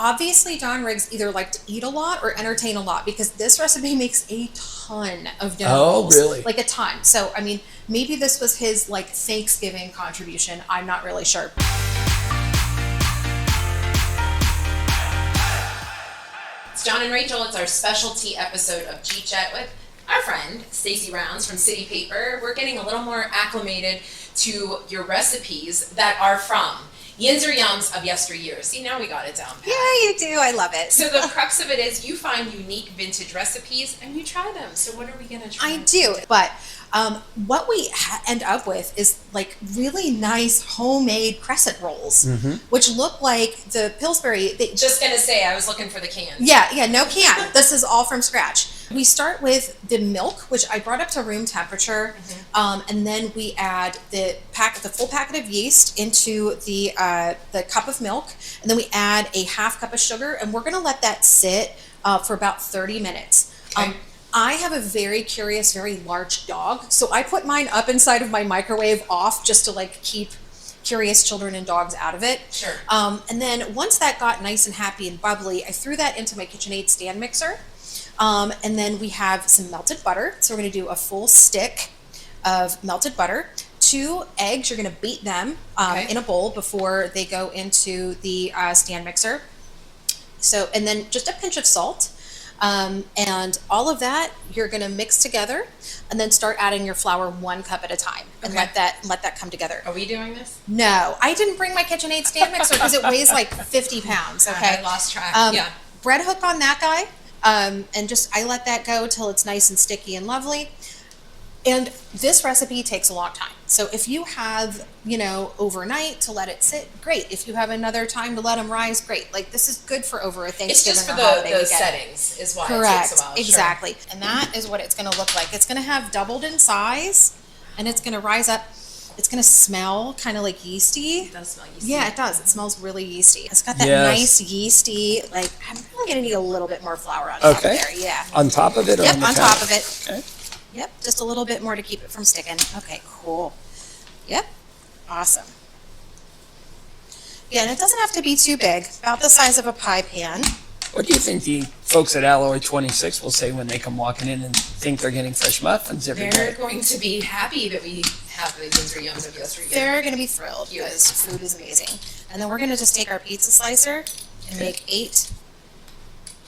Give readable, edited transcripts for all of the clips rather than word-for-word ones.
obviously Don Riggs either liked to eat a lot or entertain a lot, because this recipe makes a ton of dinner rolls. really? Like a ton. So, I mean, maybe this was his like Thanksgiving contribution. I'm not really sure. It's John and Rachel. It's our specialty episode of Jeet Jet with our friend Stacy Rounds from City Paper. We're getting a little more acclimated to your recipes that are from Yinzer Yums of Yesteryear. See, now we got it down pat. Yeah, you do. I love it. So the crux of it is you find unique vintage recipes and you try them. So what are we going to try? I do. But what we end up with is like really nice homemade crescent rolls, which look like the Pillsbury. Just going to say, I was looking for the can. Yeah, no can. This is all from scratch. We start with the milk, which I brought up to room temperature, and then we add the full packet of yeast into the cup of milk, and then we add a half cup of sugar, and we're going to let that sit for about 30 minutes. Okay. I have a very curious, very large dog, so I put mine up inside of my microwave off just to like keep curious children and dogs out of it. Sure. And then once that got nice and happy and bubbly, I threw that into my KitchenAid stand mixer. And then we have some melted butter. So we're going to do a full stick of melted butter. 2 eggs, you're going to beat them in a bowl before they go into the stand mixer. So, and then just a pinch of salt. And all of that you're going to mix together, and then start adding your flour 1 cup at a time, and let that come together. Are we doing this? No, I didn't bring my KitchenAid stand mixer because it weighs like 50 pounds. Okay, I lost track. Bread hook on that guy, and just I let that go till it's nice and sticky and lovely. And this recipe takes a long time. So if you have, overnight to let it sit, great. If you have another time to let them rise, great. Like this is good for over a Thanksgiving. It's just for or holiday the weekend. settings is why Correct. it takes a while. Exactly. Sure. And that is what it's going to look like. It's going to have doubled in size, and it's going to rise up. It's going to smell kind of like yeasty. It does smell yeasty. Yeah, it does. It smells really yeasty. It's got that nice yeasty, like, I'm probably going to need a little bit more flour on top of there. Yeah. On top of it? Or Yep, on top of it. Okay. Yep, just a little bit more to keep it from sticking. Okay, cool. Yep, awesome. Yeah, and it doesn't have to be too big, about the size of a pie pan. What do you think the folks at Alloy 26 will say when they come walking in and think they're getting fresh muffins every They're day? going to be happy that we have the Yinzer Yums of Yesteryear. They're going to be thrilled because food is amazing. And then we're going to just take our pizza slicer and make 8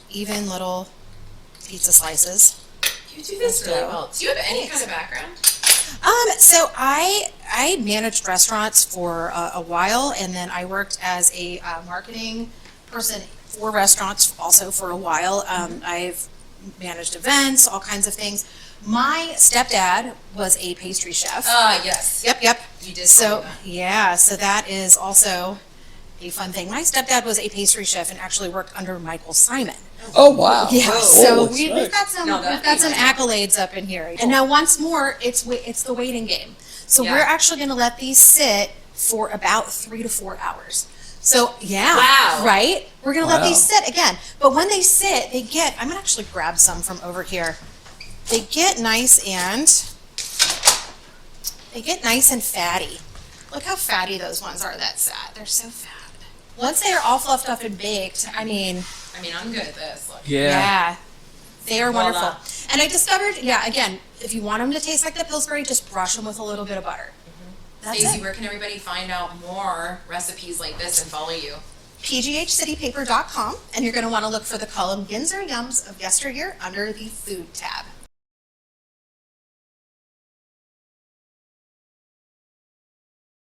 even little pizza slices. You do this really well. Do you have any kind of background? So I managed restaurants for a while, and then I worked as a marketing person for restaurants also for a while. I've managed events, all kinds of things. My stepdad was a pastry chef. Yes. Yep. You did. So yeah, so that is also a fun thing. My stepdad was a pastry chef and actually worked under Michael Simon. Oh, wow. Yeah, Whoa. so That's we've nice. got some accolades up in here. And now once more, it's the waiting game. So we're actually going to let these sit for about 3 to 4 hours. So yeah, Wow. right? We're going to let these sit again. But when they sit, I'm going to actually grab some from over here. They get nice and fatty. Look how fatty those ones are that sat. They're so fat. Once they are all fluffed up and baked, I mean, I'm good at this. Look. yeah, they are Voila. wonderful. And I discovered, again, if you want them to taste like the Pillsbury, just brush them with a little bit of butter. That's Stacey, it. where can everybody find out more recipes like this and follow you? PGHcitypaper.com, and you're going to want to look for the column Yinzer Yums of Yesteryear under the food tab.